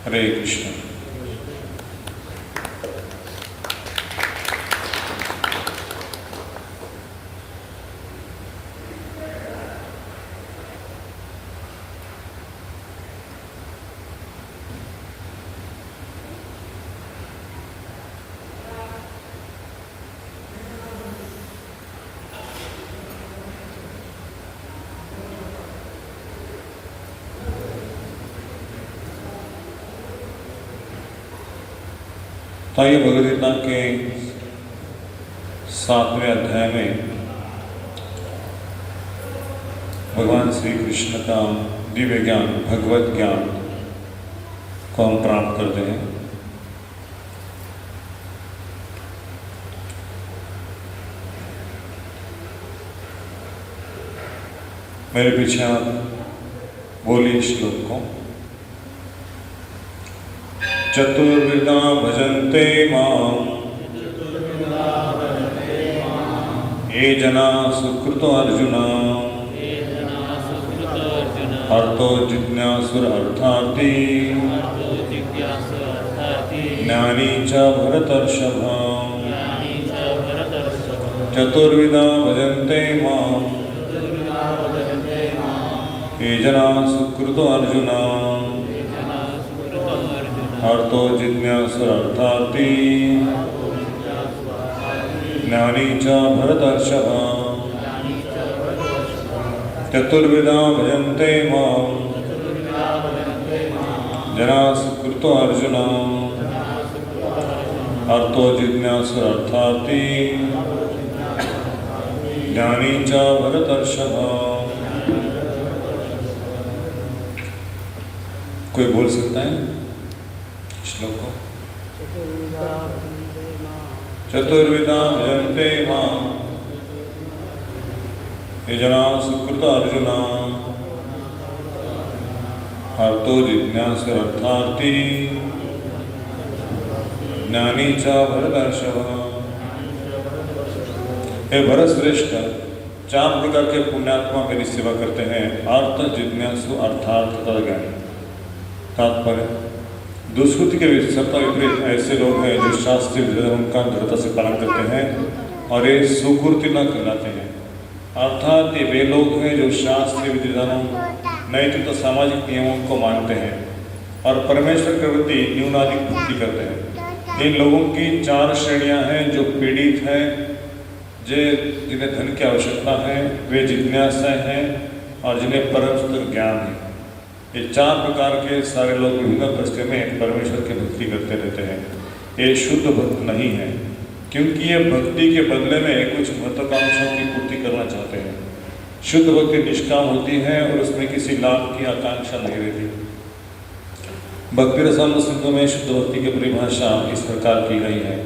हरे कृष्ण। तो ये भगवद गीता के 7वें अध्याय में भगवान श्री कृष्ण का दिव्य ज्ञान, भगवत ज्ञान को हम प्राप्त करते हैं। मेरे पीछे आप बोलिए श्लोक को। चतुर्विधा भजन्ते मां ये जना सुकृतो अर्जुना अर्थो जिज्ञासुरर्थार्थी ज्ञानी च भरतर्षभ। चतुर्विधा भजन्ते मां ये जना सुकृतो अर्जुना अर्थो जिज्ञासुरर्थार्थी ज्ञानी च भरतर्षभ। चतुर्विधा भजन्ते मां जना सुकृतो अर्जुना अर्थो जिज्ञासुरर्थार्थी ज्ञानी च भरतर्षभ। कोई बोल सकता है श्लोक को? चतुर्विधा भजन्ते मां ये जना सुकृत अर्जुना अर्थो जिज्ञासुरर्थार्थी ज्ञानी च भरतर्षभ। हे भरत श्रेष्ठ, 4 प्रकार के पुण्यात्मा मेरी सेवा करते हैं, अर्थ, जिज्ञासु, अर्थार्थ तथा ज्ञानी। तात्पर्य, दुष्कृति के विषयता विपरीत ऐसे लोग हैं जो शास्त्रीय धर्म का दृढ़ता से पालन करते हैं और ये सुकृति न कहलाते हैं। अर्थात ये वे लोग हैं जो शास्त्रीय विधिविधानों, नैतिक तो सामाजिक नियमों को मानते हैं और परमेश्वर के प्रति न्यूनाधिक भक्ति करते हैं। इन लोगों की 4 श्रेणियां हैं जो पीड़ित हैं, जिन्हें धन की आवश्यकता है, वे जिज्ञासा हैं और जिन्हें परम ज्ञान है। ये 4 प्रकार के सारे लोग विभिन्न परिस्थितियों में परमेश्वर की भक्ति करते रहते हैं। ये शुद्ध भक्त नहीं है, क्योंकि ये भक्ति के बदले में कुछ महत्वाकांक्षाओं की पूर्ति करना चाहते हैं। शुद्ध भक्ति निष्काम होती है और उसमें किसी लाभ की आकांक्षा नहीं रहती। भक्ति रसामृत सिंधु में शुद्ध भक्ति की परिभाषा इस प्रकार की गई है।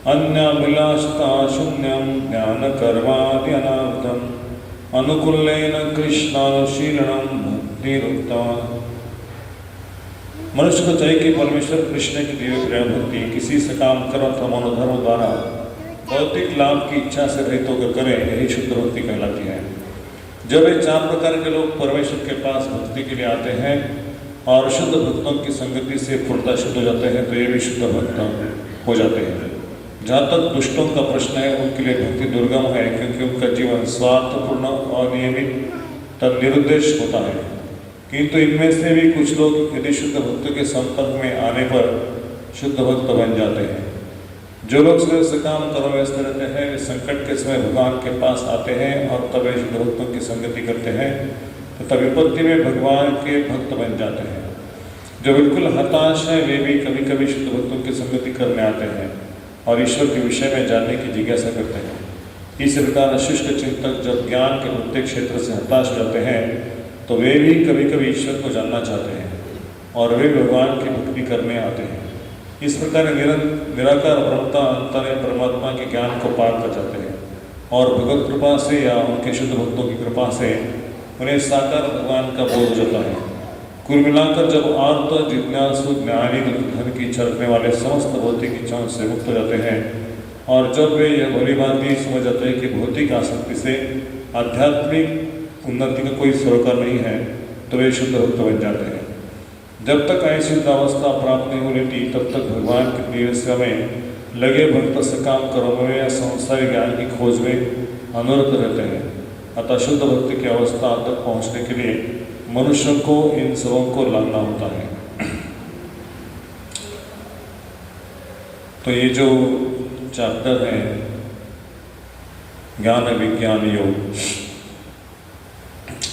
अन्याभिलाषता शून्यम ज्ञान कर्मादि अनार्थम अनुकूलेन कृष्णानुशीलनम भक्तिरुक्ता। मनुष्य को चाहिए कि परमेश्वर कृष्ण की दिव्य प्रेम भक्ति किसी सकाम कर्म अथवा मनोधर्म द्वारा भौतिक लाभ की इच्छा से रहित होकर करें, यही शुद्ध भक्ति कहलाती है। जब ये 4 प्रकार के लोग परमेश्वर के पास भक्ति के लिए आते हैं और शुद्ध भक्तों की संगति से पूर्णतः शुद्ध हो जाते हैं, तो ये भी शुद्ध भक्त हो जाते हैं। जहाँ तक दुष्टों का प्रश्न है, उनके लिए भक्ति दुर्गम है, क्योंकि उनका जीवन स्वार्थपूर्ण, अनियमित तथा निरुद्देश होता है। किंतु इनमें से भी कुछ लोग यदि शुद्ध भक्त के संपर्क में आने पर शुद्ध भक्त बन जाते हैं। जो लोग सकाम कर्म व्यस्त रहते हैं, वे संकट के समय भगवान के पास आते हैं और तब वे शुद्ध भक्तों की संगति करते हैं तथा विपत्ति में भगवान के भक्त बन जाते हैं। जो बिल्कुल हताश है, वे भी कभी कभी शुद्ध भक्तों की संगति करने आते हैं और ईश्वर के विषय में जानने की जिज्ञासा करते हैं। इस प्रकार शुष्क चिंतक जब ज्ञान के प्रत्येक क्षेत्र से हताश हो जाते हैं, तो वे भी कभी कभी ईश्वर को जानना चाहते हैं और वे भगवान की भक्ति करने आते हैं। इस प्रकार निराकार ब्रह्मता अंतर परमात्मा के ज्ञान को पार कर जाते हैं और भगवत कृपा से या उनके शुद्ध भक्तों की कृपा से उन्हें साकार भगवान का बोध हो जाता है। कुल मिलाकर जब आर्त, जिज्ञासु, ज्ञानी, धन की इच्छा रखने वाले समस्त भौतिक इच्छाओं से मुक्त हो जाते हैं और जब वे यह भली बात भी समझ जाते हैं कि भौतिक आसक्ति से आध्यात्मिक उन्नति का कोई सरोकार नहीं है, तो वे शुद्ध भक्त बन जाते हैं। जब तक ऐसी अवस्था प्राप्त नहीं हो लेती तब तक भगवान की प्रिय सेवा में लगे भक्त सकाम कर्मों में या संसारिक ज्ञान की खोज में अनुरत रहते हैं। अतः शुद्ध भक्ति की अवस्था तक पहुंचने के लिए मनुष्य को इन सबों को लाना होता है। तो ये जो चैप्टर है ज्ञान विज्ञान योग,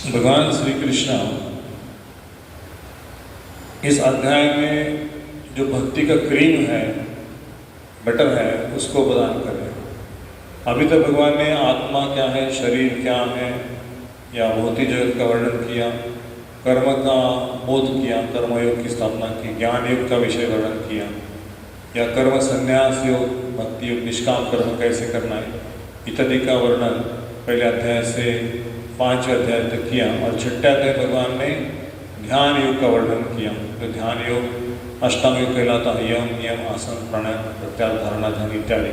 भगवान श्री कृष्ण इस अध्याय में जो भक्ति का क्रीम है, बटर है, उसको प्रदान कर रहे हैं। अभी तक भगवान ने आत्मा क्या है, शरीर क्या है या भौतिक जगत का वर्णन किया, कर्म का बोध किया, कर्मयोग की स्थापना की, ज्ञान योग का विषय वर्णन किया, या कर्म संन्यास योग, भक्ति योग, निष्काम कर्म कैसे करना है इत्यादि का वर्णन पहले अध्याय से 5वें अध्याय तक किया। और 6ठे अध्याय भगवान ने ध्यान योग का वर्णन किया। तो ध्यान योग अष्टांग योग कहलाता है, यम नियम आसन प्राणायाम प्रत्याहार धारणा ध्यान इत्यादि।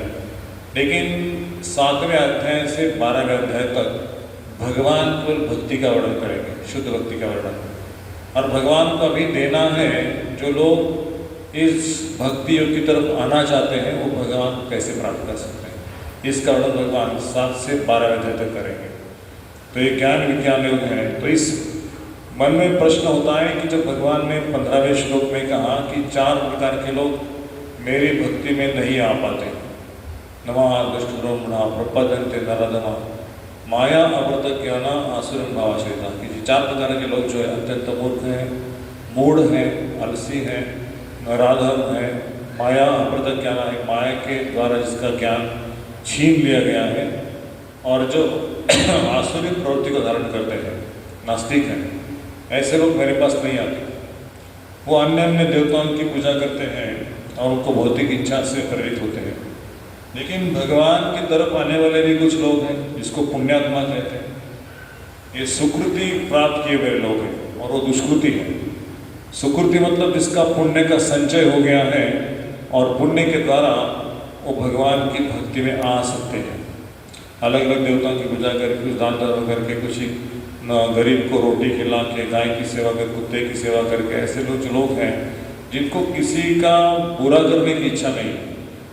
लेकिन 7वें अध्याय से 12वें अध्याय तक भगवान केवल भक्ति का वर्णन करेंगे, शुद्ध भक्ति का वर्णन। और भगवान को अभी देना है, जो लोग इस भक्ति योग की तरफ आना चाहते हैं वो भगवान को कैसे प्राप्त कर सकते हैं, इसका वर्णन भगवान 7 से 12वें अध्याय तक करेंगे। तो ये ज्ञान विज्ञान योग है। तो इस मन में प्रश्न होता है कि जब भगवान ने 15वें श्लोक में कहा कि 4 प्रकार के लोग मेरी भक्ति में नहीं आ पाते, नमः दुष्टब्रह्मणा प्रपद्यन्ते नराधमा माया अमृत ज्ञान आसुरन भावाश्रिता, कि 4 प्रकार के लोग जो है अत्यंत मूर्ख हैं, मूढ़ हैं, अलसी हैं, नराधम है, माया अमृत ज्ञान है, माया के द्वारा जिसका ज्ञान छीन लिया गया है, और जो आसुरी प्रवृत्ति को धारण करते हैं, नास्तिक हैं, ऐसे लोग मेरे पास नहीं आते। वो अन्य अन्य देवताओं की पूजा करते हैं और उनको भौतिक इच्छा से प्रेरित होते हैं। लेकिन भगवान की तरफ आने वाले भी कुछ लोग हैं जिसको पुण्यात्मा कहते हैं। ये सुकृति प्राप्त किए हुए लोग हैं और वो दुष्कृति है। सुकृति मतलब जिसका पुण्य का संचय हो गया है और पुण्य के द्वारा वो भगवान की भक्ति में आ सकते हैं। अलग अलग देवताओं की पूजा करके, कुछ दान धर्म करके, कुछ गरीब को रोटी खिला के, गाय की सेवा कर, कुत्ते की सेवा करके, ऐसे लोग जो लोग हैं जिनको किसी का बुरा करने की इच्छा नहीं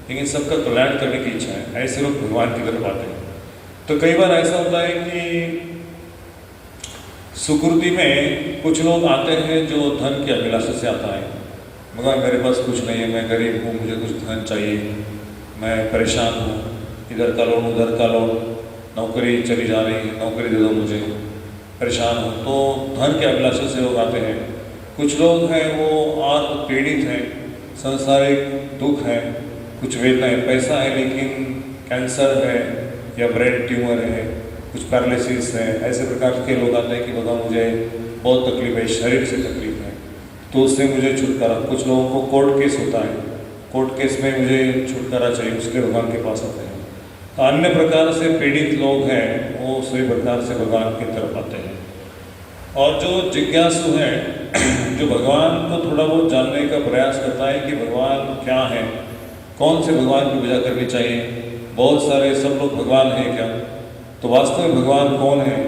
लेकिन सबका कल्याण करने की इच्छा है, ऐसे लोग भगवान की तरफ आते हैं। तो कई बार ऐसा होता है कि सुकृति में कुछ लोग आते हैं जो धन की अभिलाषा से आता है। भगवान मेरे पास कुछ नहीं है, मैं गरीब हूँ, मुझे कुछ धन चाहिए, मैं परेशान हूँ, इधर का लोन उधर का लोन, नौकरी चली जा रही है, नौकरी दे दो मुझे, परेशान हूँ। तो धन के अभिलाषा से लोग आते हैं। कुछ लोग हैं वो आत्म पीड़ित हैं, सांसारिक दुख है, कुछ वेदनाएं, पैसा है लेकिन कैंसर है या ब्रेन ट्यूमर है, कुछ पैरालिसिस है, ऐसे प्रकार के लोग आते हैं कि भगवान मुझे बहुत तकलीफ है, शरीर से तकलीफ है, तो उससे मुझे छुटकारा। कुछ लोगों को कोर्ट केस होता है, कोर्ट केस में मुझे छुटकारा चाहिए, उसके भगवान के पास आते हैं। तो अन्य प्रकार से पीड़ित लोग हैं वो सभी प्रकार से भगवान की तरफ आते हैं। और जो जिज्ञासु हैं, जो भगवान को थोड़ा बहुत जानने का प्रयास करता है कि भगवान क्या है, कौन से भगवान की पूजा करनी चाहिए, बहुत सारे सब लोग भगवान हैं क्या, तो वास्तव में भगवान कौन है,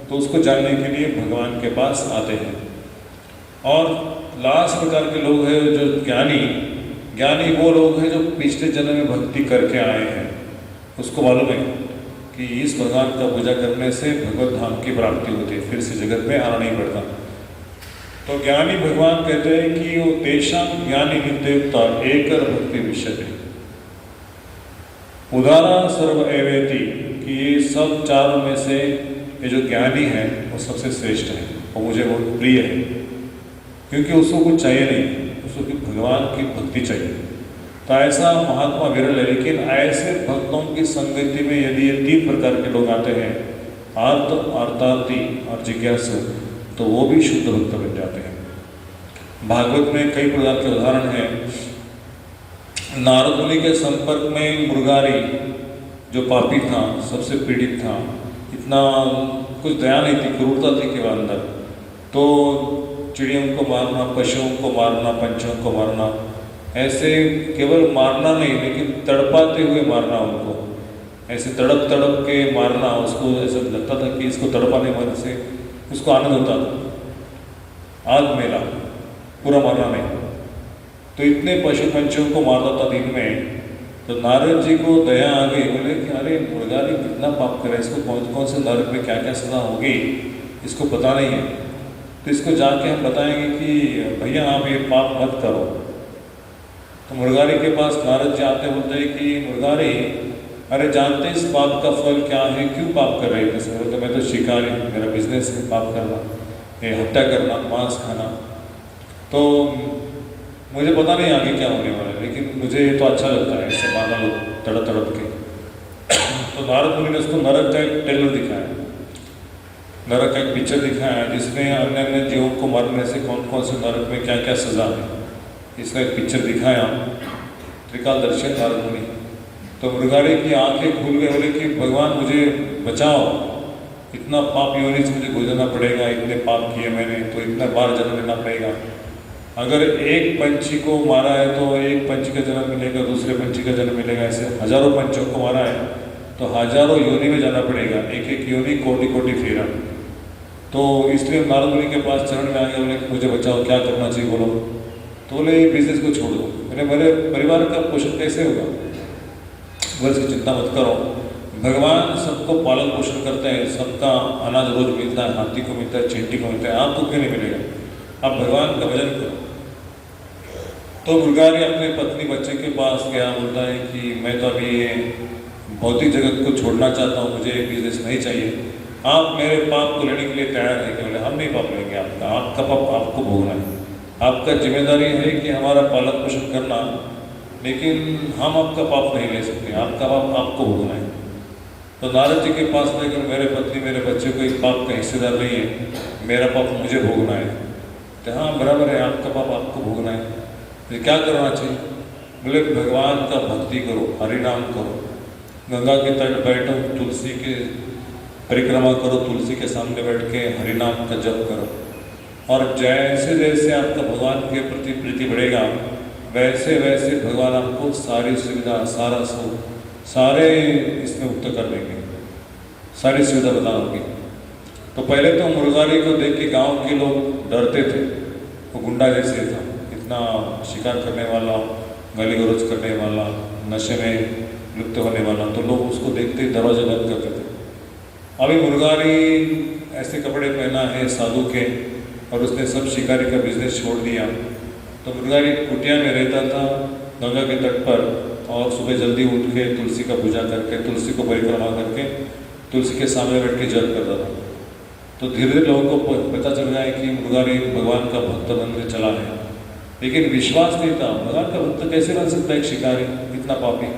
तो उसको जानने के लिए भगवान के पास आते हैं। और लास्ट प्रकार के लोग हैं जो ज्ञानी। ज्ञानी वो लोग हैं जो पिछले जन्म में भक्ति करके आए हैं, उसको मालूम है कि इस भगवान का पूजा करने से भगवत धाम की प्राप्ति होती है, फिर से जगत में आना नहीं पड़ता। तो ज्ञानी भगवान कहते हैं कि वो तेषां ज्ञानी नित्ययुक्ता एकर भक्ति विषयते उदारा सर्व एवेति, कि ये सब चारों में से ये जो ज्ञानी है वो सबसे श्रेष्ठ है और मुझे बहुत प्रिय है, क्योंकि उसको कुछ चाहिए नहीं, उसको भगवान की भक्ति चाहिए। तो ऐसा महात्मा विरल है। लेकिन ऐसे भक्तों की संगति में यदि ये 3 प्रकार के लोग आते हैं, आर्त, अर्थार्थी और जिज्ञासु, तो वो भी शुद्ध भक्त बन जाते हैं। भागवत में कई प्रकार के उदाहरण हैं। नारद मुनि के संपर्क में मृगारी जो पापी था, सबसे पीड़ित था, इतना कुछ दया नहीं थी, क्रूरता थी केवल अंदर, तो चिड़ियों को मारना, पशुओं को मारना, पंछियों को मारना, ऐसे केवल मारना नहीं लेकिन तड़पाते हुए मारना, उनको ऐसे तड़प तड़प के मारना। उसको ऐसा लगता था कि इसको तड़पाने मन से उसको आनंद होता था। आग मेला पूरा मरना नहीं। तो इतने पशु पंछियों को मारता था दिन में। तो नारद जी को दया आ गई, बोले कि अरे मुर्गारी कितना पाप करे, इसको कौन कौन से नरक में क्या क्या सजा होगी इसको पता नहीं है। तो इसको जाके हम बताएंगे कि भैया आप ये पाप मत करो। तो मुर्गारी के पास नारद जी आते बोलते हैं कि मुर्गारी अरे जानते इस पाप का फल क्या है, क्यों पाप कर रहे थे? तो मैं तो शिकारी, मेरा बिजनेस है पाप करना, ये हत्या करना, मांस खाना। तो मुझे पता नहीं आगे क्या होने वाला है, लेकिन मुझे तो अच्छा लगता है इससे माना लोग तड़प तड़प के। तो नारद मुनि ने उसको नरक का एक टेलर दिखाया, नरक का एक पिक्चर दिखाया जिसमें अन्य अन्य जीवों को मारने से कौन कौन से नरक में क्या क्या सजा है, इसका एक पिक्चर दिखाया त्रिकालदर्शी नारद मुनि। तो मुर्गारी की आंखें खुल गई, बोले कि भगवान मुझे बचाओ, इतना पाप योनि से मुझे गुजरना पड़ेगा, इतने पाप किए मैंने तो इतना बार जन्म लेना पड़ेगा। अगर एक पंछी को मारा है तो एक पंछी का जन्म मिलेगा, दूसरे पंछी का जन्म मिलेगा, ऐसे हजारों पंछियों को मारा है तो हजारों योनि में जाना पड़ेगा, एक एक योनि कोटि कोटि फेरा। तो इसलिए नारद मुनि के पास चरण में आ गया, बोले मुझे बचाओ, क्या करना चाहिए बोलो। तो बोले बिजनेस को छोड़ दो। बोले मेरे परिवार का पोषण कैसे होगा? बोले इसकी चिंता मत करो, भगवान सबको पालन पोषण करते हैं, सबका अनाज रोज मिलता है, हाथी को मिलता है, चींटी को मिलता है, आपको क्यों नहीं मिलेगा? आप भगवान का भजन करो। तो मुर्गारी अपने पत्नी बच्चे के पास गया, बोलता है कि मैं तो अभी ये भौतिक जगत को छोड़ना चाहता हूँ, मुझे बिजनेस नहीं चाहिए, आप मेरे पाप को लेने के लिए तैयार है? बोले हम नहीं पाप लेंगे आपका, आपका पाप आपको भोगना है, आपका जिम्मेदारी है कि हमारा पालन पोषण करना, लेकिन हम आपका पाप नहीं ले सकते, आपका पाप आपको भोगना है। तो नारद जी के पास लेकर मेरे पत्नी मेरे बच्चे को एक पाप का हिस्सेदार नहीं है, मेरा पाप मुझे भोगना है। तो हाँ बराबर है, आपका पाप आपको भोगना है, तो क्या करना चाहिए? बोले भगवान का भक्ति करो, हरि नाम करो, गंगा के तट बैठो, तुलसी के परिक्रमा करो, तुलसी के सामने बैठ के हरि नाम का जप करो, और जैसे जैसे आपका भगवान के प्रति प्रीति बढ़ेगा वैसे वैसे भगवान आपको सारी सुविधा, सारा सुख, सारे इसमें मुक्त कर देंगे, सारी सुविधा प्रदान होगी। तो पहले तो मुर्गारी को देख के गांव के लोग डरते थे, वो गुंडा जैसे था, इतना शिकार करने वाला, गाली गलौज करने वाला, नशे में लुप्त होने वाला, तो लोग उसको देखते ही दरवाजे बंद करते थे। अभी मुर्गारी ऐसे कपड़े पहना है साधु के, और उसने सब शिकारी का बिजनेस छोड़ दिया। तो मुर्गारी कुटिया में रहता था गंगा के तट पर, और सुबह जल्दी उठ के तुलसी का पूजा करके, तुलसी को परिक्रमा करके तुलसी के सामने बैठ के जप करता था। तो धीरे धीरे लोगों को पता चल गया है कि मुर्गारी भगवान का भक्त बनने चला है, लेकिन विश्वास नहीं था, भगवान का भक्त कैसे बन सकता है एक शिकारी, इतना पापी।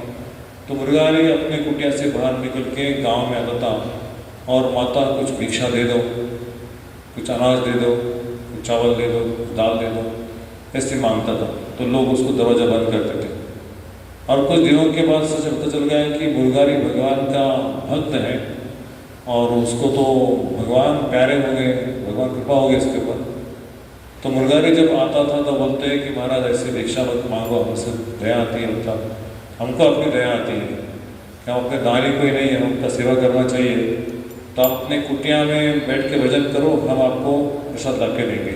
तो मुर्गारी अपने कुटिया से बाहर निकल के गाँव में आता था, और माता कुछ भिक्षा दे दो, कुछ अनाज दे दो, कुछ चावल दे दो, दाल दे दो, ऐसे मांगता था। तो लोग उसको दरवाजा बंद करते थे। और कुछ दिनों के बाद सच पता चल गया कि मुर्गारी भगवान का भक्त है, और उसको तो भगवान प्यारे हो गए, भगवान कृपा हो गई इसके ऊपर। तो मुर्गारी जब आता था तो बोलते हैं कि महाराज ऐसे भिक्षा मत मांगो, हमसे दया आती है, मतलब हमको अपनी दया आती है कि हम अपने दानी कोई नहीं है, उनका सेवा करना चाहिए, तो आप अपने कुटिया में बैठ के भजन करो, हम आपको प्रसाद ला के देंगे।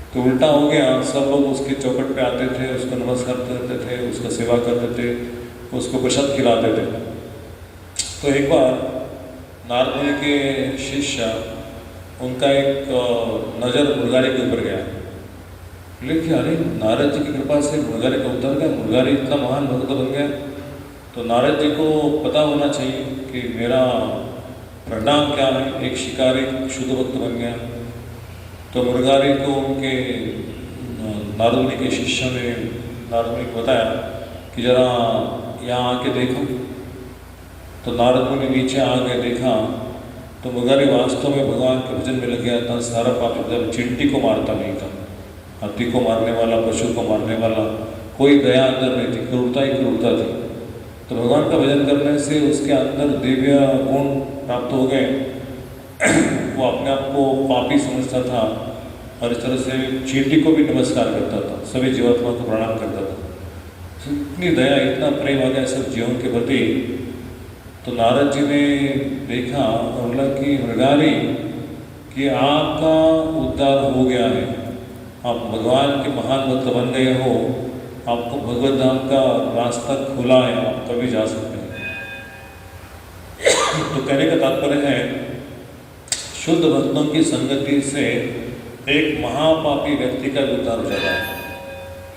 तो उल्टा हो गया, सब लोग उसके चौखट पे आते थे, उसको नमस्कार करते थे, उसका सेवा करते थे, उसको प्रसाद खिलाते थे। तो एक बार नारद मुनि के शिष्य, उनका एक नज़र मुर्गारी के ऊपर गया, लेकिन अरे नारद जी की कृपा से मुर्गारी का उतर गया, मुर्गारी इतना महान भक्त बन गया। तो नारद जी को पता होना चाहिए कि मेरा परिणाम क्या है, एक शिकारी शुद्ध भक्त बन गया। तो मुर्गारी को उनके नारद मुनि के शिष्य ने नारद मुनि को बताया कि जरा यहाँ आके देखो। तो नारद मुनि नीचे आ गए, देखा तो मुर्गारी वास्तव में भगवान के भजन में लग गया था, सारा पाप एकदम, चींटी को मारता नहीं था, हाथी को मारने वाला, पशु को मारने वाला, कोई दया अंदर नहीं थी, क्रूरता ही क्रूरता थी। तो भगवान का भजन करने से उसके अंदर दिव्य गुण प्राप्त हो गए। वो अपने आप को पापी समझता था, और इस तरह से चींटी को भी नमस्कार करता था, सभी जीवात्मा को प्रणाम करता था। इतनी दया, इतना प्रेम आ गया सब जीवों के प्रति। तो नारद जी ने देखा और बोला कि मुर्गारी कि आपका उद्धार हो गया है, आप भगवान के महान भक्त बन गए हो, आपको भगवत धाम का रास्ता खुला है, आप कभी जा सकते हैं। तो कहने का तात्पर्य है, शुद्ध भक्तों की संगति से एक महापापी व्यक्ति का उद्धार हो जाता है।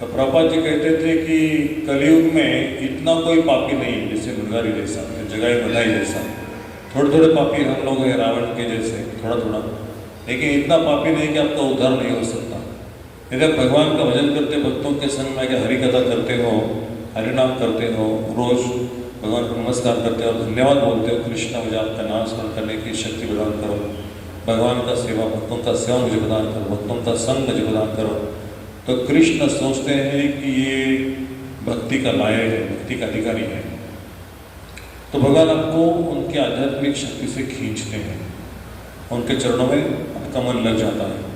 तो प्रभुपाद जी कहते थे कि कलयुग में इतना कोई पापी नहीं जैसे मुनगारी जैसा, जगाई बधाई जैसा। थोड़े थोड़े पापी हम लोग हैं रावण के जैसे, थोड़ा थोड़ा, लेकिन इतना पापी नहीं कि आपका उद्धार नहीं हो सकता। यदि आप भगवान का भजन करते, भक्तों के संग में हरि कथा करते हो, हरिनाम करते हो, रोज भगवान को नमस्कार करते हो, धन्यवाद बोलते हो, कृष्ण मुझे आपका नाम स्मरण करने की शक्ति प्रदान करो, भगवान का सेवा, भक्तों का सेवा मुझे प्रदान करो, भक्तों का संग मुझे प्रदान करो, तो कृष्ण सोचते हैं कि ये भक्ति का लायक है, भक्ति का अधिकारी है। तो भगवान आपको उनकी आध्यात्मिक शक्ति से खींचते हैं, उनके चरणों में आपका मन लग जाता है।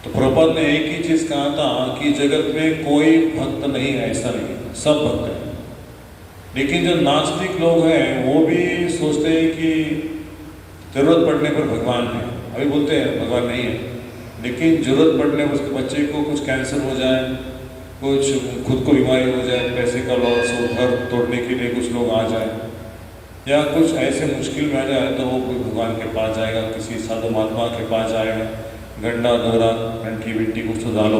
तो प्रभुपाद ने एक ही चीज कहा था कि जगत में कोई भक्त नहीं है, ऐसा नहीं, सब भक्त हैं। लेकिन जो नास्तिक लोग हैं वो भी सोचते हैं कि जरूरत पड़ने पर भगवान है। अभी बोलते हैं भगवान नहीं है, लेकिन जरूरत पड़ने पर उसके बच्चे को कुछ कैंसर हो जाए, कुछ खुद को बीमारी हो जाए, पैसे का लॉस हो, घर तोड़ने के लिए कुछ लोग आ जाए, या कुछ ऐसे मुश्किल में आ जाए तो वो कोई भगवान के पास जाएगा, किसी साधु महात्मा के पास जाएगा, गंडा दोहरा घंटी बिंटी कुछ तो डालो,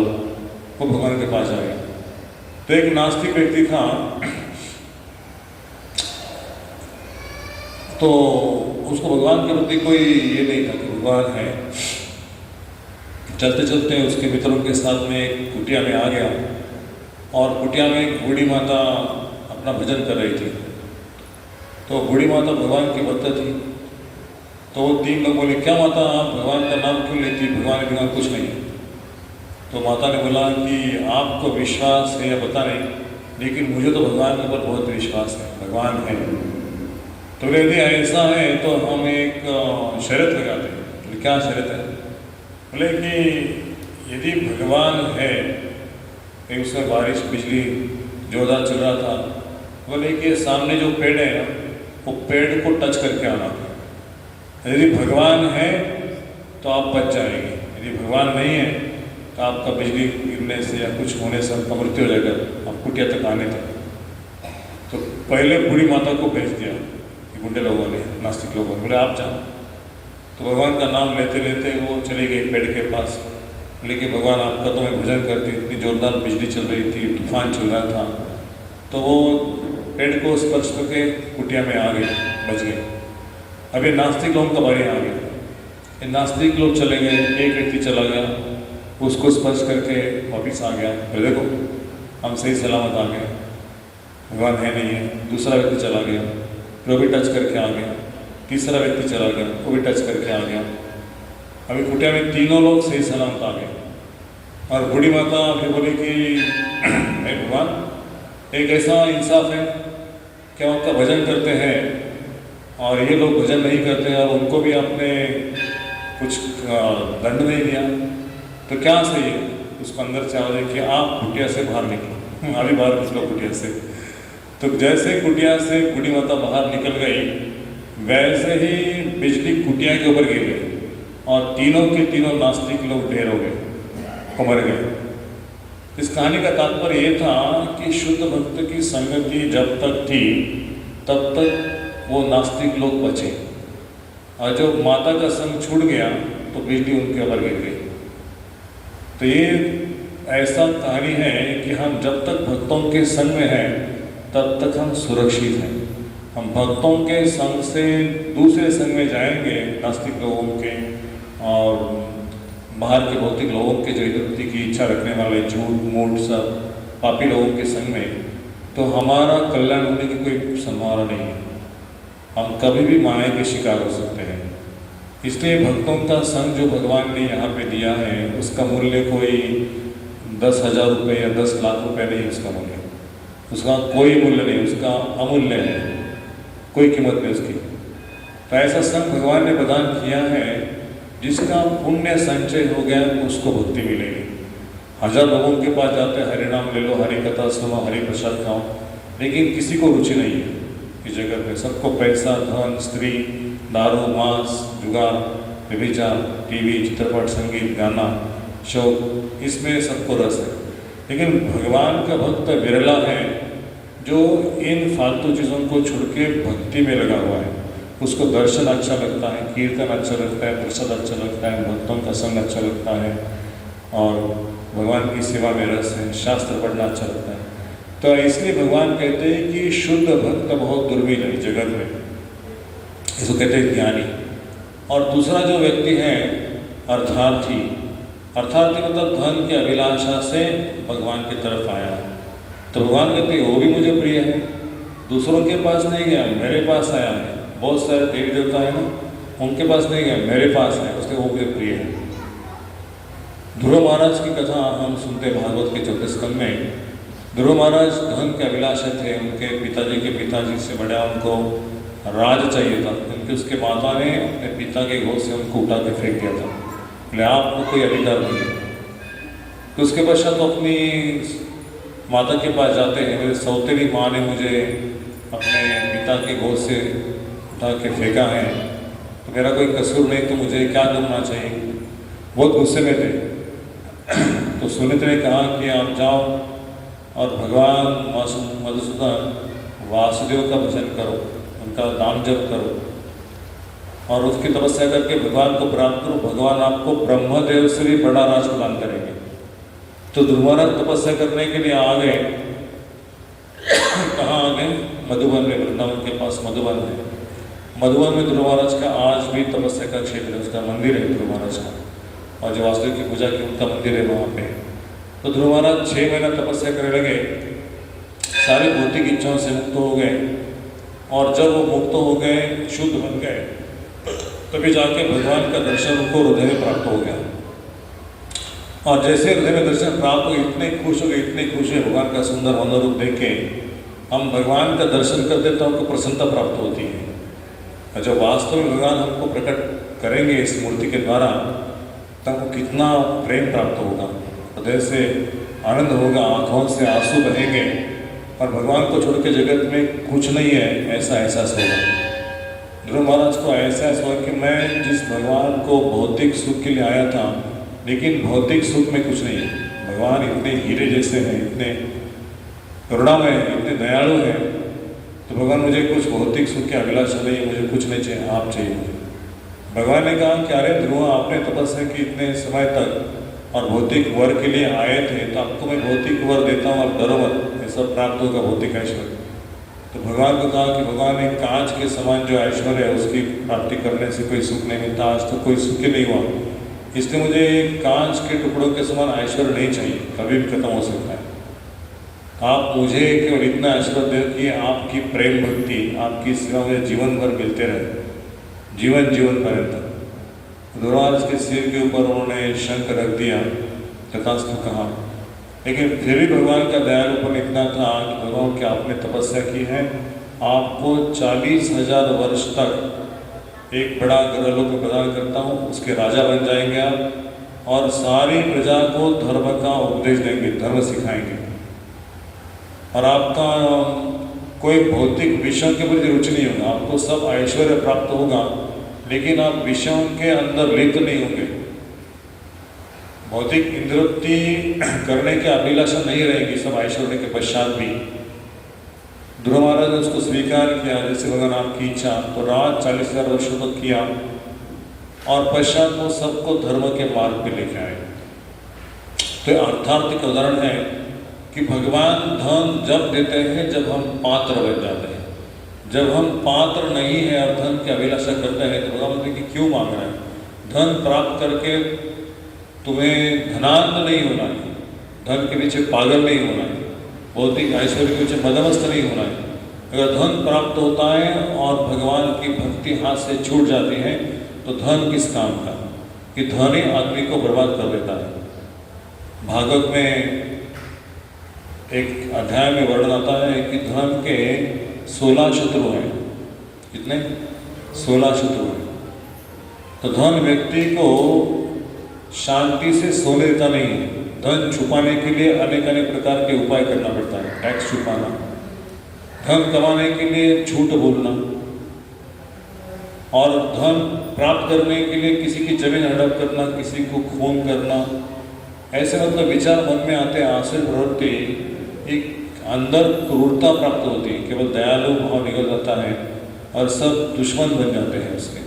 वो भगवान के पास जाएगा। तो एक नास्तिक व्यक्ति था, तो उसको भगवान के प्रति कोई ये नहीं था कि भगवान है। चलते चलते उसके मित्रों के साथ में एक कुटिया में आ गया, और कुटिया में एक बूढ़ी माता अपना भजन कर रही थी। तो बूढ़ी माता भगवान की भक्त थी। तो वो तीन लोग बोले, क्या माता आप भगवान का नाम क्यों लेती, भगवान के बिना कुछ नहीं। तो माता ने बोला कि आपको विश्वास है या पता नहीं, लेकिन मुझे तो भगवान के ऊपर बहुत विश्वास है, भगवान है। तो बोले यदि ऐसा है तो हम एक शर्त लगाते हैं। बोले क्या शर्त है? बोले कि यदि भगवान है, उसमें बारिश बिजली जोरदार चल रहा था, बोले कि सामने जो पेड़ है ना, वो पेड़ को टच करके आना। यदि भगवान है तो आप बच जाएंगे, यदि भगवान नहीं है तो आपका बिजली गिरने से या कुछ होने से आपका मृत्यु हो जाएगा, आप कुटिया तक आने तक। तो पहले बूढ़ी माता को भेज दिया, गुंडे लोगों ने, नास्तिक लोगों ने, बोले आप जाओ। तो भगवान का नाम लेते लेते वो चले गए पेड़ के पास। लेकिन भगवान आपका तो मैं भजन करती, इतनी जोरदार बिजली चल रही थी, तूफान चल रहा था, तो वो पेड़ को स्पर्श करके कुटिया में आ गए, बच गए। अभी नास्तिक लोगों का बारी आ गया। ये नास्तिक लोग चले गए, एक व्यक्ति चला गया, उसको स्पर्श करके वापिस आ गया, फिर देखो हम सही सलामत आ गए, भगवान है नहीं है। दूसरा व्यक्ति चला गया, वो भी टच करके आ गया। तीसरा व्यक्ति चला गया, वो भी टच करके आ गया। अभी कुटिया में तीनों लोग सही सलामत आ गए। और बूढ़ी माता फिर बोली कि भगवान, एक ऐसा इंसाफ है कि उनका भजन करते हैं और ये लोग भजन नहीं करते हैं, और उनको भी आपने कुछ दंड नहीं दिया, तो क्या सही है? उसको अंदर से आवाज है कि आप कुटिया से बाहर निकलो, अभी बाहर निकलो कुटिया से। तो जैसे कुटिया से बूढ़ी माता बाहर निकल गई, वैसे ही बिजली कुटिया के ऊपर गिर गई, और तीनों के तीनों नास्तिक लोग ढेर हो गए, मर गए। इस कहानी का तात्पर्य ये था कि शुद्ध भक्त की संगति जब तक थी तब तक वो नास्तिक लोग बचे, और जब माता का संग छूट गया तो बिजली उनके ऊपर गिर गई। तो ये ऐसा कहानी है कि हम जब तक भक्तों के संग में हैं तब तक हम सुरक्षित हैं। हम भक्तों के संग से दूसरे संग में जाएंगे, नास्तिक लोगों के और बाहर के भौतिक लोगों के जो युक्ति की इच्छा रखने वाले झूठ मूठ सब पापी लोगों के संग में, तो हमारा कल्याण होने की कोई संभावना नहीं है। हम कभी भी माया के शिकार हो सकते हैं। इसलिए भक्तों का संग जो भगवान ने यहाँ पे दिया है, उसका मूल्य कोई 10,000 रुपये या 10 लाख रुपये नहीं, उसका मूल्य, उसका कोई मूल्य नहीं, उसका अमूल्य है, कोई कीमत नहीं उसकी। तो ऐसा संग भगवान ने प्रदान किया है, जिसका पुण्य संचय हो गया उसको भक्ति मिलेगी। 1000 लोगों के पास जाते हैं, हरि नाम ले लो, हरि कथा सुनो, हरि प्रसाद खाओ, लेकिन किसी को रुचि नहीं है इस जगत में। सबको पैसा, धन, स्त्री, दारू, मांस, जुगार, व्यभिचार, टीवी, चित्रपट, संगीत, गाना, शौक, इसमें सबको रस है। लेकिन भगवान का भक्त विरला है जो इन फालतू चीज़ों को छोड़ के भक्ति में लगा हुआ है। उसको दर्शन अच्छा लगता है, कीर्तन अच्छा लगता है, प्रसाद अच्छा लगता है, भक्तों का संग अच्छा लगता है और भगवान की सेवा में रस है, शास्त्र पढ़ना अच्छा लगता है। तो इसलिए भगवान कहते हैं कि शुद्ध भक्त बहुत दुर्मिल है जगत में, इसको कहते हैं ज्ञानी। और दूसरा जो व्यक्ति है अर्थार्थी, अर्थार्थी मतलब धन की अभिलाषा से भगवान की तरफ आया है। तो भगवान कहते हैं वो भी मुझे प्रिय है, दूसरों के पास नहीं गया, मेरे पास आया है। बहुत सारे देवी देवता है ना, उनके पास नहीं गया, मेरे पास है, उसके वो भी प्रिय है। ध्रुव महाराज की कथा हम सुनते भागवत के 4थे स्कंद में। ध्रुव महाराज धन के अभिलाषी थे, उनके पिताजी से बड़ा उनको राज चाहिए था, क्योंकि उसके माता ने अपने पिता के गोद से उनको उठा के फेंक दिया था, बोले आपको कोई अधिकार नहीं है। तो उसके पश्चात तो अपनी माता के पास जाते हैं, मेरे सौतेली माँ ने मुझे अपने पिता के गोद से उठा के फेंका है, तो मेरा कोई कसूर नहीं, तो मुझे क्या करना चाहिए। बहुत गुस्से में थे। तो सुनीत ने कहा कि आप जाओ और भगवान मधुसूदन वासुदेव का भजन करो, उनका नाम जप करो और उसकी तपस्या करके भगवान को प्राप्त करो, भगवान आपको ब्रह्मदेव से भी बड़ा राज प्रदान करेंगे। तो ध्रुव महाराज तपस्या करने के लिए आ गए। कहाँ आ गए? मधुबन में, वृंदावन के पास मधुबन है। मधुबन में ध्रुव महाराज का आज भी तपस्या का क्षेत्र है, उसका मंदिर है ध्रुव महाराज का, और जो वासुदेव की पूजा की उनका मंदिर है वहाँ पे। तो ध्रुव महाराज 6 महीना तपस्या करने लगे, सारी भौतिक इच्छाओं से मुक्त हो गए, और जब वो मुक्त हो गए, शुद्ध बन गए, तभी जाके भगवान का दर्शन उनको हृदय में प्राप्त हो गया। और जैसे हृदय में दर्शन प्राप्त हो, इतने खुश हो गए, इतने खुश है भगवान का सुंदर मनोरूप रूप देख के। हम भगवान का दर्शन करते तो हमको प्रसन्नता प्राप्त होती है, और जब वास्तव में भगवान हमको प्रकट करेंगे इस मूर्ति के द्वारा, तब हमको कितना प्रेम प्राप्त होगा, हृदय से आनंद होगा, आँखों से आंसू बहेंगे, और भगवान को छोड़ के जगत में कुछ नहीं है ऐसा एहसास होगा। ध्रुव महाराज को एहसास हुआ कि मैं जिस भगवान को भौतिक सुख के लिए आया था, लेकिन भौतिक सुख में कुछ नहीं है। भगवान इतने हीरे जैसे हैं, इतने करुणामय हैं, इतने दयालु हैं, तो भगवान मुझे कुछ भौतिक सुख की अभिलाषा नहीं है, मुझे कुछ नहीं चाहिए, आप चाहिए मुझे। भगवान ने कहा कि अरे ध्रुव, आपने तपस्या की इतने समय तक और भौतिक वर के लिए आए थे, तो आपको मैं भौतिक वर देता हूँ, आप डरो मत, ये सब प्राप्त होगा भौतिक ऐश्वर्य। तो भगवान को कहा कि भगवान एक कांच के समान जो ऐश्वर्य है उसकी प्राप्ति करने से कोई सुख नहीं मिलता, आज तो कोई सुख ही नहीं हुआ, इसलिए मुझे कांच के टुकड़ों के समान ऐश्वर्य नहीं चाहिए, कभी भी खत्म हो सकता है। आप मुझे केवल इतना ऐश्वर्य दे कि आपकी प्रेम भक्ति, आपकी सेवा मुझे जीवन भर मिलते रहे, जीवन पर्यंत। ध्रुव महाराज के सिर के ऊपर उन्होंने शंख रख दिया, तथास्तु कहा, लेकिन फिर भी भगवान का दयालुपन इतना था कि भगवान की आपने तपस्या की है, आपको 40,000 वर्ष तक एक बड़ा ग्रहलोक प्रदान करता हूँ, उसके राजा बन जाएंगे आप, और सारी प्रजा को धर्म का उपदेश देंगे, धर्म सिखाएंगे, और आपका कोई भौतिक विषयों के प्रति रुचि नहीं होगा, आपको सब ऐश्वर्य प्राप्त होगा, लेकिन आप विषयों के अंदर लिप्त नहीं होंगे, भौतिक इंद्रियोक्ति करने की अभिलाषा नहीं रहेगी सब ऐश्वर्य के पश्चात भी। ध्रुव महाराज ने उसको स्वीकार किया, जैसे भगवान आपकी इच्छा, तो राज 40,000 वर्षों तक किया, और पश्चात वो सबको धर्म के मार्ग पे लेके आए। तो अर्थार्थिक उदाहरण है कि भगवान धन जब देते हैं जब हम पात्र बन जाते हैं। जब हम पात्र नहीं है और धन की अभिलाषा करते हैं, तो भगवान बोलते कि क्यों मांग रहे हैं? धन प्राप्त करके तुम्हें धनांध नहीं होना है, धन के पीछे पागल नहीं होना है, भौतिक ऐश्वर्य के पीछे मदमस्त नहीं होना है। अगर धन प्राप्त होता है और भगवान की भक्ति हाथ से छूट जाती है, तो धन किस काम का, कि धन ही आदमी को बर्बाद कर देता है। भागवत में एक अध्याय में वर्णन आता है कि धन के 16 शत्रु हैं। कितने? 16 शत्रु हैं। तो धन व्यक्ति को शांति से सोने देता नहीं है। धन छुपाने के लिए अनेक प्रकार के उपाय करना पड़ता है, टैक्स छुपाना, धन कमाने के लिए झूठ बोलना, और धन प्राप्त करने के लिए किसी की जमीन हड़प करना, किसी को खून करना, ऐसे मतलब विचार मन में आते हैं, आसुरी प्रवृत्ति, एक अंदर क्रूरता प्राप्त होती है, केवल दयालु भाव निकल जाता है और सब दुश्मन बन जाते हैं उसके।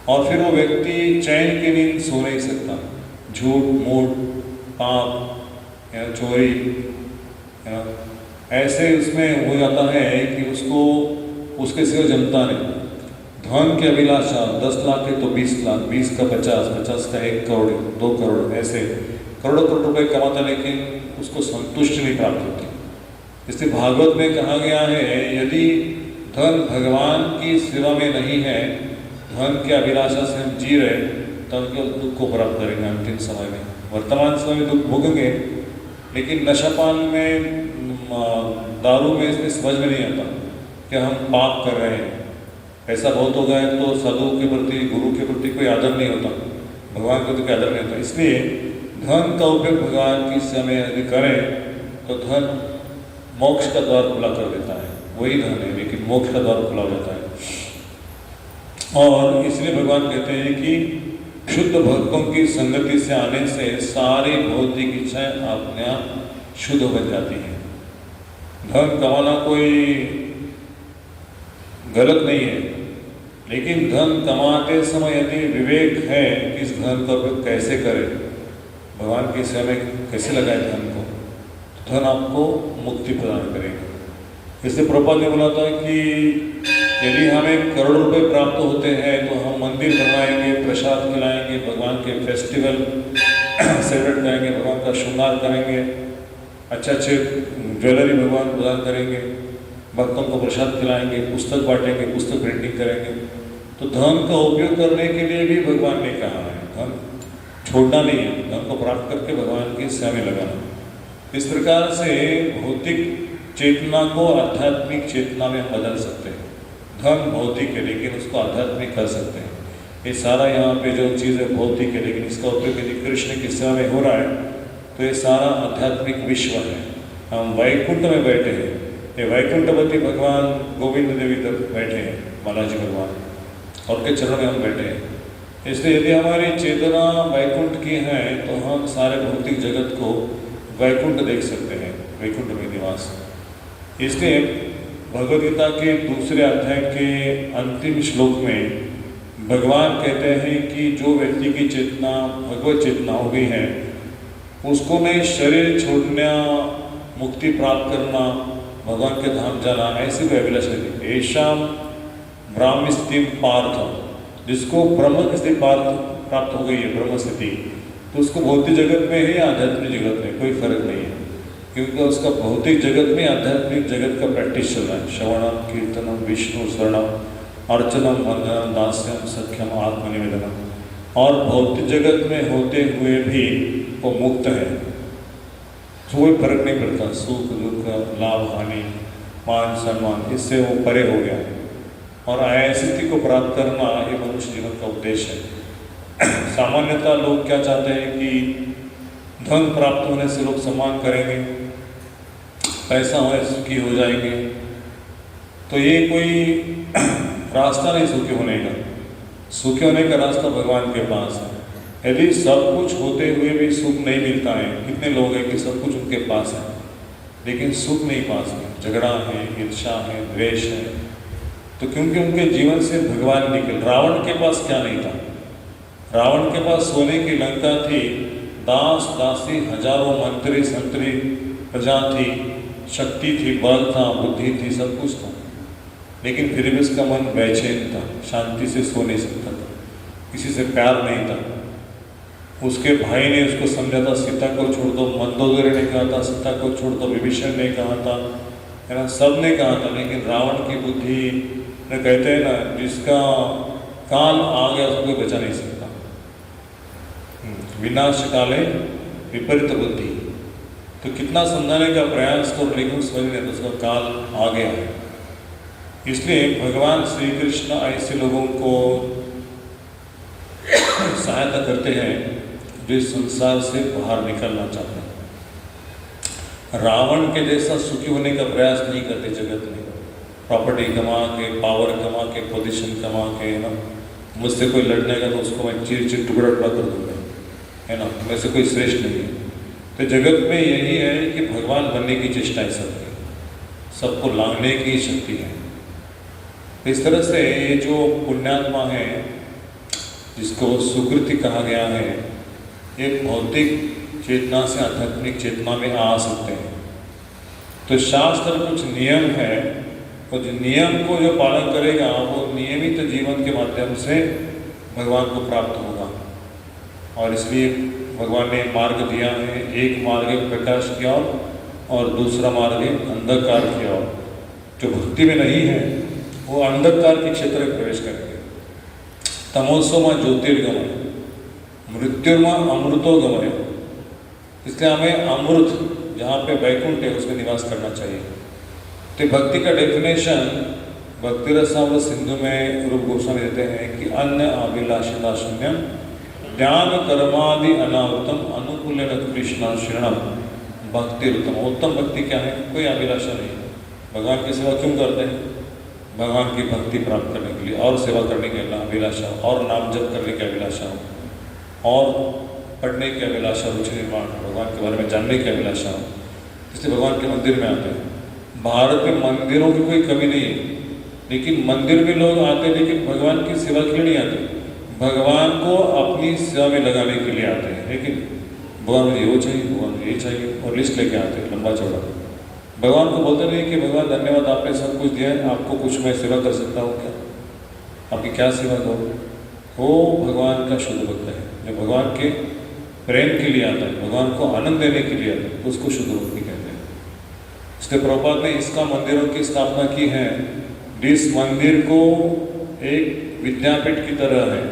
और फिर वो व्यक्ति चैन की नींद सो नहीं सकता। झूठ मूठ पाप या चोरी या ऐसे उसमें हो जाता है कि उसको उसके सिवा जमता नहीं। धन की अभिलाषा, 10 लाख है तो 20 लाख, 20 का 50, 50 का 1 करोड़, 2 करोड़, ऐसे करोड़ों करोड़ रुपए कमाता, लेकिन उसको संतुष्टि नहीं प्राप्त होती। इसलिए भागवत में कहा गया है, यदि धन भगवान की सेवा में नहीं है, धन की अभिलाषा से हम जी रहे, तब केवल दुख को प्राप्त करेंगे अंतिम समय में। वर्तमान समय में दुख भोगेंगे, लेकिन नशापान में, दारू में इसमें समझ में नहीं आता कि हम पाप कर रहे हैं। ऐसा बहुत हो गया तो साधु के प्रति, गुरु के प्रति कोई आदर नहीं होता, भगवान के प्रति कोई आदर नहीं होता। इसलिए धन का उपयोग भगवान की सेवा में यदि करें तो धन मोक्ष का द्वार खुला कर देता है। वही धन है, लेकिन मोक्ष का द्वार खुला हो जाता है। और इसलिए भगवान कहते हैं कि शुद्ध भक्तों की संगति से आने से सारी भौतिक इच्छाएं अपने आप शुद्ध बन जाती हैं। धन कमाना कोई गलत नहीं है, लेकिन धन कमाते समय यदि विवेक है कि इस धन का उपयोग कैसे करें, भगवान की सेवा में कैसे लगाए धन को, तो धन आपको मुक्ति प्रदान करेगा। इसलिए प्रभुपाद ने बोला था कि यदि हमें करोड़ रुपए प्राप्त होते हैं तो हम मंदिर बनवाएंगे, प्रसाद खिलाएंगे, भगवान के फेस्टिवल सेलिब्रेट करेंगे, भगवान का श्रृंगार करेंगे, अच्छे अच्छे ज्वेलरी भगवान प्रदान करेंगे, भक्तों को प्रसाद खिलाएंगे, पुस्तक बांटेंगे, पुस्तक प्रिंटिंग करेंगे। तो धन का उपयोग करने के लिए भी भगवान ने कहा है, धन छोड़ना नहीं है, धन को प्राप्त करके भगवान की सेवा में लगाना। इस प्रकार से भौतिक चेतना को आध्यात्मिक चेतना में बदल सकते हैं। धन भौतिक है, लेकिन उसको आध्यात्मिक कर सकते हैं। ये सारा यहाँ पे जो चीज़ है भौतिक है, लेकिन इसका उपयोग यदि कृष्ण की सेवा में हो रहा है तो ये सारा आध्यात्मिक विश्व है। हम वैकुंठ में बैठे हैं, ये वैकुंठपति भगवान गोविंद देवी तक बैठे हैं, बालाजी भगवान, और के चरणों में हम बैठे हैं। इसलिए यदि हमारी चेतना वैकुंठ की है तो हम सारे भौतिक जगत को वैकुंठ देख सकते हैं, वैकुंठ में निवास। इसलिए भगवद गीता के दूसरे अध्याय के अंतिम श्लोक में भगवान कहते हैं कि जो व्यक्ति की चेतना भगवत चेतना हो गई है, उसको नहीं शरीर छोड़ना, मुक्ति प्राप्त करना, भगवान के धाम जाना, ऐसी कोई अभिलाषा नहीं। ऐशाम ब्राह्मी स्थिति पार्थ, जिसको ब्रह्म स्थिति प्राप्त हो गई है, ब्रह्म स्थिति, तो उसको भौतिक जगत में है या आध्यात्मिक जगत में कोई फर्क नहीं है, क्योंकि उसका भौतिक जगत में आध्यात्मिक जगत का प्रैक्टिस चल रहा है। श्रवणम कीर्तनम विष्णु स्वर्णम अर्चनम वंदनम दास्यम सख्यम आत्मनिवेदनम। और भौतिक जगत में होते हुए भी वो मुक्त है, कोई फर्क नहीं पड़ता, सुख दुख लाभ हानि मान सम्मान, इससे वो परे हो गया है। और ऐसी स्थिति को प्राप्त करना ये मनुष्य जीवन का उद्देश्य है। सामान्यतः लोग क्या चाहते हैं कि धन प्राप्त होने से लोग सम्मान करेंगे, पैसा होने से सुखी हो जाएंगे। तो ये कोई रास्ता नहीं सुखी होने का। सुखी होने का रास्ता भगवान के पास है। यदि सब कुछ होते हुए भी सुख नहीं मिलता है, कितने लोग हैं कि सब कुछ उनके पास है लेकिन सुख नहीं पास है, झगड़ा है, ईर्ष्या है, द्वेष है, तो क्योंकि उनके जीवन से भगवान निकल। रावण के पास क्या नहीं था? रावण के पास सोने की लंका थी, दास दासी, हजारों मंत्री संतरी प्रजा थी, शक्ति थी, बल था, बुद्धि थी, सब कुछ था, लेकिन फिर भी उसका मन बेचैन था, शांति से सो नहीं सकता था, किसी से प्यार नहीं था। उसके भाई ने उसको समझा था, सीता को छोड़ दो, मंदोदरी ने कहा था सीता को छोड़ दो, विभीषण ने कहा था, है ना, सब ने कहा था, लेकिन रावण की बुद्धि ने, कहते हैं ना, जिसका काल आ गया उसको कोई बचा नहीं सकता। विनाश काले विपरीत बुद्धि। तो कितना समझाने का प्रयास करो लेकिन समझ नहीं, तो उसका काल आ गया है। इसलिए भगवान श्री कृष्ण ऐसे लोगों को सहायता करते हैं जो इस संसार से बाहर निकलना चाहते हैं। रावण के जैसा सुखी होने का प्रयास नहीं करते जगत में, प्रॉपर्टी कमा के, पावर कमा के, पोजीशन कमा के, ना, मुझसे कोई लड़ने का तो उसको मैं चीर चीर टुकड़ा टुकड़ा कर दूंगा, है ना, में से कोई श्रेष्ठ नहीं है। तो जगत में यही है कि भगवान बनने की चेष्टा है सबकी, सबको लांघने की शक्ति है। इस तरह से ये जो पुण्यात्मा है, जिसको सुकृति कहा गया है, ये भौतिक चेतना से आध्यात्मिक चेतना में आ सकते हैं। तो शास्त्र कुछ नियम है, और जो नियम को जो पालन करेगा वो नियमित जीवन के माध्यम से भगवान को प्राप्त होगा। और इसलिए भगवान ने मार्ग दिया है, एक मार्ग है प्रकाश की ओर और दूसरा मार्ग है अंधकार की ओर। जो भक्ति में नहीं है वो अंधकार के क्षेत्र में प्रवेश करेंगे। तमोसोमा ज्योतिर्गमय, मृत्युर्मा अमृतोगमय। इसलिए हमें अमृत जहाँ पे वैकुंठ है उसमें निवास करना चाहिए। तो भक्ति का डेफिनेशन भक्ति रसामृत सिंधु में रूप गोस्वामी देते हैं कि अन्य अभिलाषिता शून्यम ज्ञान कर्मादि अनावृतम अनुकूल कृष्णाश्रणम भक्ति उत्तम। उत्तम भक्ति क्या है? कोई अभिलाषा नहीं। भगवान की सेवा क्यों करते हैं? भगवान की भक्ति प्राप्त करने के लिए, और सेवा करने की अभिलाषा, और नाम जप करने की अभिलाषा, और पढ़ने की अभिलाषा, रुचि निर्माण, भगवान के बारे में जानने की अभिलाषा। इसलिए भगवान के मंदिर में आते हैं। भारत में मंदिरों की कोई कमी नहीं है, लेकिन मंदिर में लोग आते हैं लेकिन भगवान की सेवा के लिए नहीं आते, भगवान को अपनी सेवा में लगाने के लिए आते हैं। लेकिन भगवान मुझे वो चाहिए, भगवान मुझे ये चाहिए, और लिस्ट लेके आते हैं लंबा चौड़ा। भगवान को बोलते नहीं कि भगवान धन्यवाद आपने सब कुछ दिया है, आपको कुछ मैं सेवा कर सकता हूँ क्या? आपकी क्या सेवा करूँ? वो भगवान का शुद्ध भक्त है, जो भगवान के प्रेम के लिए आता है, भगवान को आनंद देने के लिए आता है, उसको शुद्ध भक्ति कहते हैं। इसलिए प्रभुपाद ने इसका मंदिरों की स्थापना की है। जिस मंदिर को एक विद्यापीठ की तरह है,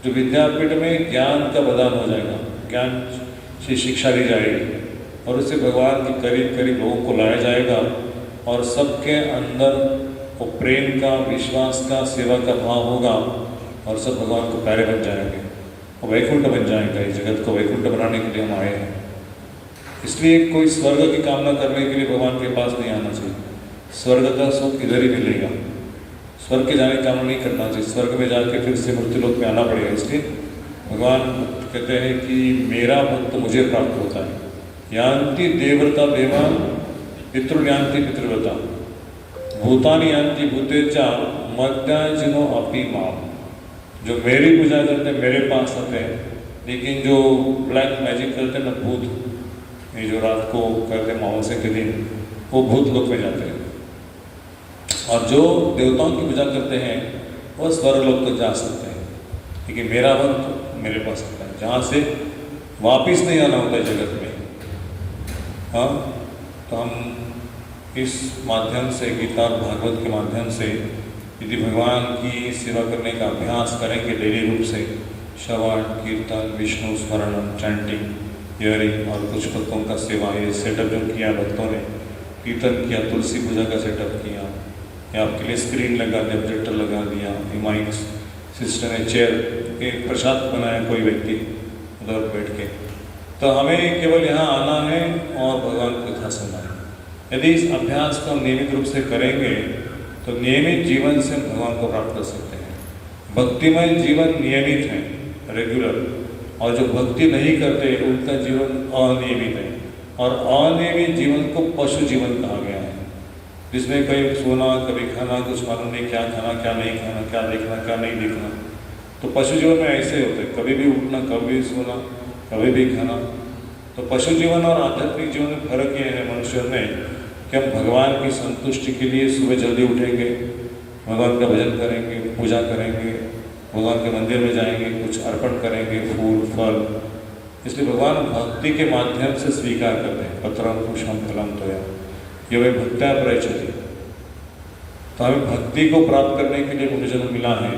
जो विद्यापीठ में ज्ञान का प्रदान हो जाएगा, ज्ञान से शिक्षा दी जाएगी, और उससे भगवान के करीब करीब लोगों को लाया जाएगा, और सबके अंदर वो प्रेम का, विश्वास का, सेवा का भाव होगा, और सब भगवान को प्यारे बन जाएंगे, और वैकुंठ बन जाएगा। इस जगत को वैकुंठ बनाने के लिए हम आए हैं। इसलिए कोई स्वर्ग की कामना करने के लिए भगवान के पास नहीं आना चाहिए। स्वर्ग का सुख इधर ही मिलेगा, स्वर्ग के जाने की कामना नहीं करना चाहिए। स्वर्ग में जाकर फिर से मृत्युलोक में आना पड़ेगा। इसलिए भगवान कहते हैं कि मेरा भक्त मुझे प्राप्त होता है। यान्ति देवव्रता देवान पितृयान्ति पितृव्रता भूतानि यान्ति भूतेचा मध्याजिनो अपि माम। जो मेरी पूजा करते हैं मेरे पास आते हैं, लेकिन जो ब्लैक मैजिक करते हैं ना भूत, ये जो रात को करते हैं अमावस्या के दिन, वो भूत लोक में जाते हैं। और जो देवताओं की पूजा करते हैं वो स्वर्ग लोक तो जा सकते हैं, लेकिन मेरा भक्त मेरे पास आता है, जहाँ से वापिस नहीं आना होता है जगत में। हाँ, तो हम इस माध्यम से, गीता और भागवत के माध्यम से यदि भगवान की सेवा करने का अभ्यास करेंगे डेली रूप से, श्रवण कीर्तन, विष्णु स्मरणम, चैंटिंग, हियरिंग, और कुछ भक्तों का सेवा, ये सेटअप जो किया भक्तों ने, कीर्तन किया, तुलसी पूजा का सेटअप किया, या आपके लिए स्क्रीन लगा दिया, प्रोजेक्टर लगा दिया, माइक्स सिस्टम है, चेयर, एक प्रसाद बनाया कोई व्यक्ति उधर बैठ के, तो हमें केवल यहाँ आना है और भगवान को कथा सुनना है। यदि इस अभ्यास को हम नियमित रूप से करेंगे तो नियमित जीवन से भगवान को प्राप्त कर सकते हैं। भक्तिमय जीवन नियमित है, रेगुलर, और जो भक्ति नहीं करते उनका जीवन अनियमित है। और अनियमित जीवन को पशु जीवन कहा गया है, जिसमें कभी सोना, कभी खाना, कुछ मालूम नहीं क्या खाना क्या नहीं खाना, क्या देखना क्या नहीं देखना। तो पशु जीवन में ऐसे होते हैं, कभी भी उठना, कभी सोना, कभी भी खाना। तो पशु जीवन और आध्यात्मिक जीवन में फर्क ये है मनुष्य में कि हम भगवान की संतुष्टि के लिए सुबह जल्दी उठेंगे, भगवान का भजन करेंगे, पूजा करेंगे, भगवान के मंदिर में जाएंगे, कुछ अर्पण करेंगे, फूल फल। इसलिए भगवान भक्ति के माध्यम से स्वीकार करते हैं। पत्रम पुष्पम फलम तोया ये वे भक्त्या प्रयच्छति। तो हमें भक्ति को प्राप्त करने के लिए मुझे जन्म मिला है,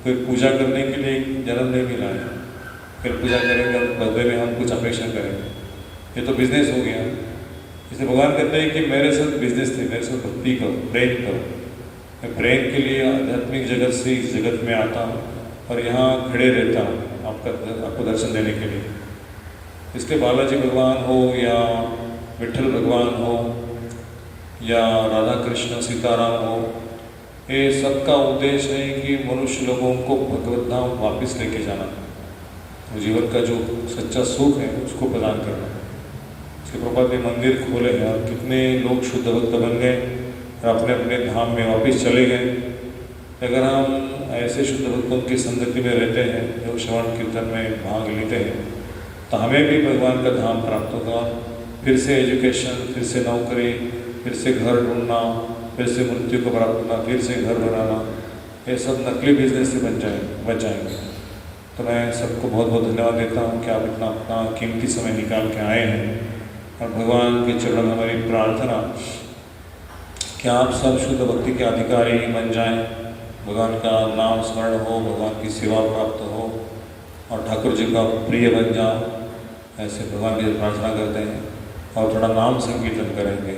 कोई पूजा करने के लिए जन्म नहीं मिला है। फिर पूजा करेंगे बदले में हम कुछ अपेक्षा करेंगे, ये तो बिजनेस हो गया। इसलिए भगवान कहते हैं कि मेरे साथ बिजनेस थे, मेरे साथ भक्ति करो, प्रेम करो। मैं प्रेम के लिए आध्यात्मिक जगत से इस जगत में आता हूँ और यहाँ खड़े रहता हूँ आपको दर्शन देने के लिए। इसके बालाजी भगवान हो या विठल भगवान हो या राधा कृष्ण सीताराम हो, ये सबका उद्देश्य है कि मनुष्य लोगों को भगवत धाम वापस लेके जाना। वो जीवन का जो सच्चा सुख है उसको प्रदान करना। श्री प्रभुपाद ने मंदिर खोले हैं और कितने लोग शुद्ध भक्त बन गए और अपने अपने धाम में वापस चले गए। अगर हम ऐसे शुद्ध भक्तों की संगति में रहते हैं जो श्रवण कीर्तन में भाग लेते हैं तो हमें भी भगवान का धाम प्राप्त होगा। फिर से एजुकेशन, फिर से नौकरी, फिर से घर ढूंढना, फिर से मृत्यु को प्राप्त करना, फिर से घर बनाना, ये सब नकली बिजनेस से बच जाएंगे। तो मैं सबको बहुत बहुत धन्यवाद देता हूँ कि आप इतना अपना कीमती समय निकाल के आए हैं। और भगवान के चरण में हमारी प्रार्थना कि आप सब शुद्ध भक्ति के अधिकारी बन जाएं, भगवान का नाम स्मरण हो, भगवान की सेवा प्राप्त हो और ठाकुर जी का प्रिय बन जाओ। ऐसे भगवान की प्रार्थना करते हैं और थोड़ा नाम संकीर्तन करेंगे।